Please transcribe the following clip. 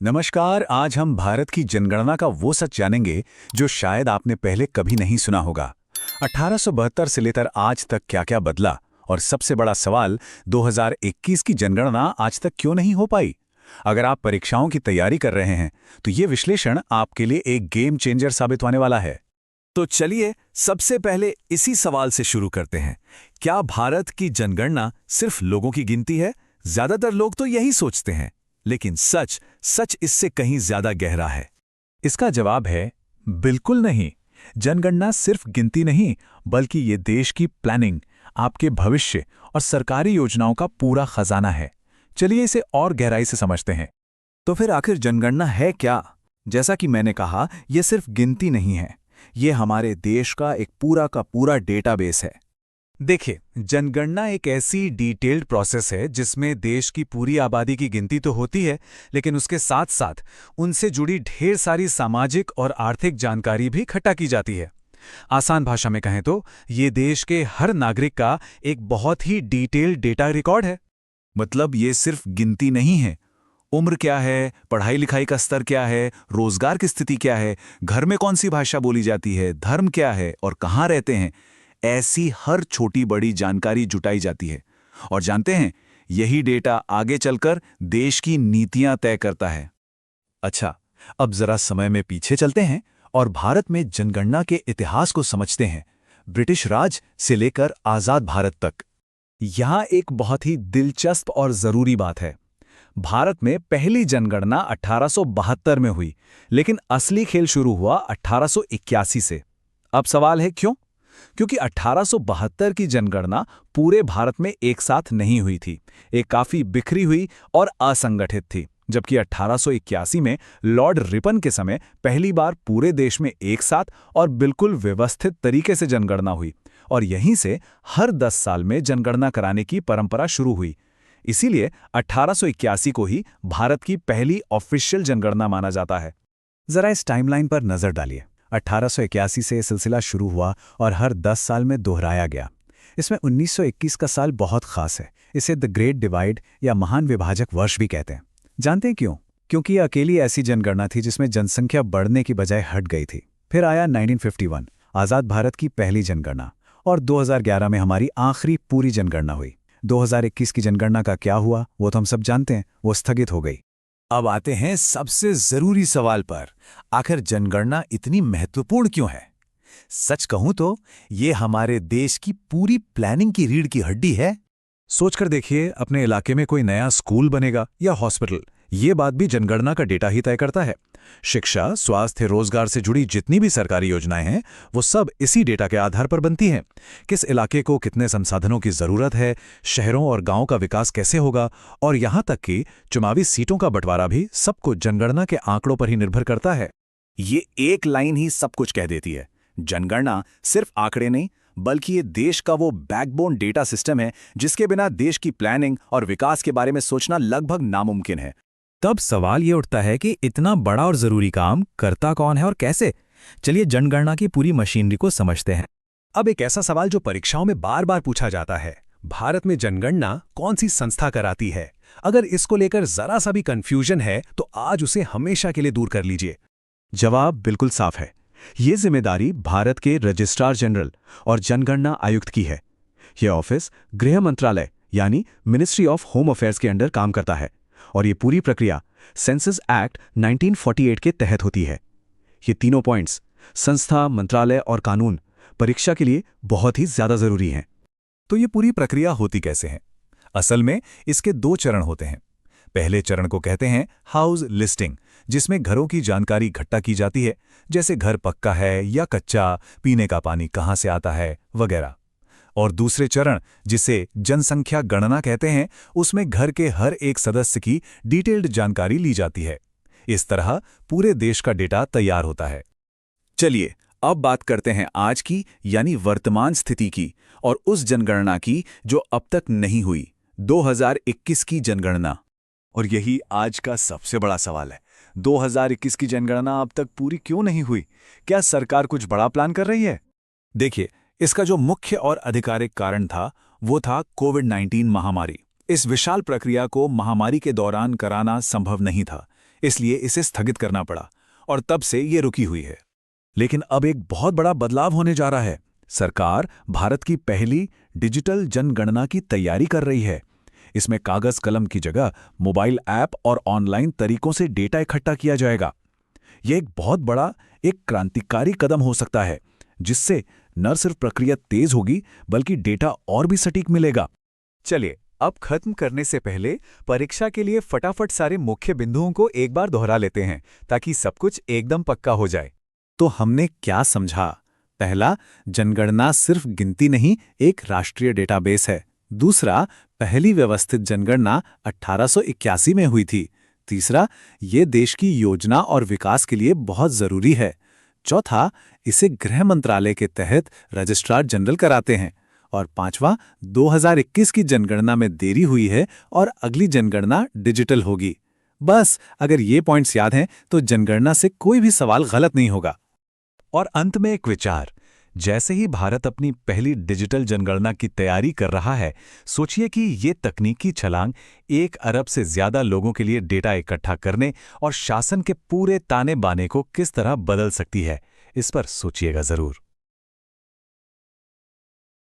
नमस्कार। आज हम भारत की जनगणना का वो सच जानेंगे जो शायद आपने पहले कभी नहीं सुना होगा। 1872 से लेकर आज तक क्या क्या बदला, और सबसे बड़ा सवाल 2021 की जनगणना आज तक क्यों नहीं हो पाई। अगर आप परीक्षाओं की तैयारी कर रहे हैं तो ये विश्लेषण आपके लिए एक गेम चेंजर साबित होने वाला है। तो चलिए सबसे पहले इसी सवाल से शुरू करते हैं। क्या भारत की जनगणना सिर्फ लोगों की गिनती है? ज्यादातर लोग तो यही सोचते हैं, लेकिन सच सच इससे कहीं ज्यादा गहरा है। इसका जवाब है बिल्कुल नहीं। जनगणना सिर्फ गिनती नहीं, बल्कि ये देश की प्लानिंग, आपके भविष्य और सरकारी योजनाओं का पूरा खजाना है। चलिए इसे और गहराई से समझते हैं। तो फिर आखिर जनगणना है क्या? जैसा कि मैंने कहा, यह सिर्फ गिनती नहीं है, ये हमारे देश का पूरा डेटाबेस है। देखिए, जनगणना एक ऐसी डिटेल्ड प्रोसेस है जिसमें देश की पूरी आबादी की गिनती तो होती है, लेकिन उसके साथ साथ उनसे जुड़ी ढेर सारी सामाजिक और आर्थिक जानकारी भी इकट्ठा की जाती है। आसान भाषा में कहें तो ये देश के हर नागरिक का एक बहुत ही डिटेल्ड डेटा रिकॉर्ड है। मतलब ये सिर्फ गिनती नहीं है। उम्र क्या है, पढ़ाई लिखाई का स्तर क्या है, रोजगार की स्थिति क्या है, घर में कौन सी भाषा बोली जाती है, धर्म क्या है और कहाँ रहते हैं, ऐसी हर छोटी बड़ी जानकारी जुटाई जाती है। और जानते हैं, यही डेटा आगे चलकर देश की नीतियां तय करता है। अच्छा, अब जरा समय में पीछे चलते हैं और भारत में जनगणना के इतिहास को समझते हैं, ब्रिटिश राज से लेकर आजाद भारत तक। यहाँ एक बहुत ही दिलचस्प और जरूरी बात है। भारत में पहली जनगणना 1872 में हुई, लेकिन असली खेल शुरू हुआ 1881 से। अब सवाल है क्यों? क्योंकि 1872 की जनगणना पूरे भारत में एक साथ नहीं हुई थी, एक काफी बिखरी हुई और असंगठित थी। जबकि 1881 में लॉर्ड रिपन के समय पहली बार पूरे देश में एक साथ और बिल्कुल व्यवस्थित तरीके से जनगणना हुई, और यहीं से हर 10 साल में जनगणना कराने की परंपरा शुरू हुई। इसीलिए 1881 को ही भारत की पहली ऑफिशियल जनगणना माना जाता है। जरा इस टाइमलाइन पर नजर डालिए। 1881 से सिलसिला शुरू हुआ और हर 10 साल में दोहराया गया। इसमें 1921 का साल बहुत खास है। इसे द ग्रेट डिवाइड या महान विभाजक वर्ष भी कहते हैं। जानते हैं क्यों? क्योंकि यह अकेली ऐसी जनगणना थी जिसमें जनसंख्या बढ़ने की बजाय हट गई थी। फिर आया 1951, आज़ाद भारत की पहली जनगणना, और 2011 में हमारी आखिरी पूरी जनगणना हुई। 2021 की जनगणना का क्या हुआ वो तो हम सब जानते हैं, वो स्थगित हो गई। अब आते हैं सबसे जरूरी सवाल पर। आखिर जनगणना इतनी महत्वपूर्ण क्यों है? सच कहूं तो ये हमारे देश की पूरी प्लानिंग की रीढ़ की हड्डी है। सोचकर देखिए, अपने इलाके में कोई नया स्कूल बनेगा या हॉस्पिटल, ये बात भी जनगणना का डेटा ही तय करता है। शिक्षा, स्वास्थ्य, रोजगार से जुड़ी जितनी भी सरकारी योजनाएं हैं, वो सब इसी डेटा के आधार पर बनती हैं। किस इलाके को कितने संसाधनों की जरूरत है, शहरों और गांवों का विकास कैसे होगा, और यहां तक कि चुनावी सीटों का बंटवारा भी सब कुछ जनगणना के आंकड़ों पर ही निर्भर करता है। ये एक लाइन ही सब कुछ कह देती है। जनगणना सिर्फ आंकड़े नहीं, बल्कि ये देश का वो बैकबोन डेटा सिस्टम है जिसके बिना देश की प्लानिंग और विकास के बारे में सोचना लगभग नामुमकिन है। तब सवाल ये उठता है कि इतना बड़ा और जरूरी काम करता कौन है और कैसे? चलिए जनगणना की पूरी मशीनरी को समझते हैं। अब एक ऐसा सवाल जो परीक्षाओं में बार बार पूछा जाता है, भारत में जनगणना कौन सी संस्था कराती है? अगर इसको लेकर जरा सा भी कंफ्यूजन है तो आज उसे हमेशा के लिए दूर कर लीजिए। जवाब बिल्कुल साफ है। ये जिम्मेदारी भारत के रजिस्ट्रार जनरल और जनगणना आयुक्त की है। यह ऑफिस गृह मंत्रालय यानी मिनिस्ट्री ऑफ होम अफेयर्स के अंडर काम करता है, और ये पूरी प्रक्रिया सेंसस एक्ट 1948 के तहत होती है। ये तीनों पॉइंट्स, संस्था, मंत्रालय और कानून, परीक्षा के लिए बहुत ही ज्यादा जरूरी हैं। तो ये पूरी प्रक्रिया होती कैसे है? असल में इसके 2 चरण होते हैं। पहले चरण को कहते हैं हाउस लिस्टिंग, जिसमें घरों की जानकारी इकट्ठा की जाती है, जैसे घर पक्का है या कच्चा, पीने का पानी कहाँ से आता है वगैरह। और दूसरे चरण, जिसे जनसंख्या गणना कहते हैं, उसमें घर के हर एक सदस्य की डिटेल्ड जानकारी ली जाती है। इस तरह पूरे देश का डेटा तैयार होता है। चलिए अब बात करते हैं आज की यानी वर्तमान स्थिति की, और उस जनगणना की जो अब तक नहीं हुई, 2021 की जनगणना। और यही आज का सबसे बड़ा सवाल है। 2021 की जनगणना अब तक पूरी क्यों नहीं हुई? क्या सरकार कुछ बड़ा प्लान कर रही है? देखिए, इसका जो मुख्य और आधिकारिक कारण था वो था कोविड-19 महामारी। इस विशाल प्रक्रिया को महामारी के दौरान कराना संभव नहीं था, इसलिए इसे स्थगित करना पड़ा और तब से ये रुकी हुई है। लेकिन अब एक बहुत बड़ा बदलाव होने जा रहा है। सरकार भारत की पहली डिजिटल जनगणना की तैयारी कर रही है। इसमें कागज कलम की जगह मोबाइल ऐप और ऑनलाइन तरीकों से डेटा इकट्ठा किया जाएगा। यह एक बहुत बड़ा, एक क्रांतिकारी कदम हो सकता है, जिससे न सिर्फ प्रक्रिया तेज होगी बल्कि डेटा और भी सटीक मिलेगा। चलिए, अब खत्म करने से पहले परीक्षा के लिए फटाफट सारे मुख्य बिंदुओं को एक बार दोहरा लेते हैं ताकि सब कुछ एकदम पक्का हो जाए। तो हमने क्या समझा? पहला, जनगणना सिर्फ गिनती नहीं, एक राष्ट्रीय डेटाबेस है। दूसरा, पहली व्यवस्थित जनगणना 1881 में हुई थी। तीसरा, ये देश की योजना और विकास के लिए बहुत जरूरी है। चौथा, इसे गृह मंत्रालय के तहत रजिस्ट्रार जनरल कराते हैं। और पांचवा, 2021 की जनगणना में देरी हुई है और अगली जनगणना डिजिटल होगी। बस अगर ये पॉइंट्स याद हैं तो जनगणना से कोई भी सवाल गलत नहीं होगा। और अंत में एक विचार, जैसे ही भारत अपनी पहली डिजिटल जनगणना की तैयारी कर रहा है, सोचिए कि ये तकनीकी छलांग 1 अरब से ज्यादा लोगों के लिए डेटा इकट्ठा करने और शासन के पूरे ताने बाने को किस तरह बदल सकती है। इस पर सोचिएगा जरूर।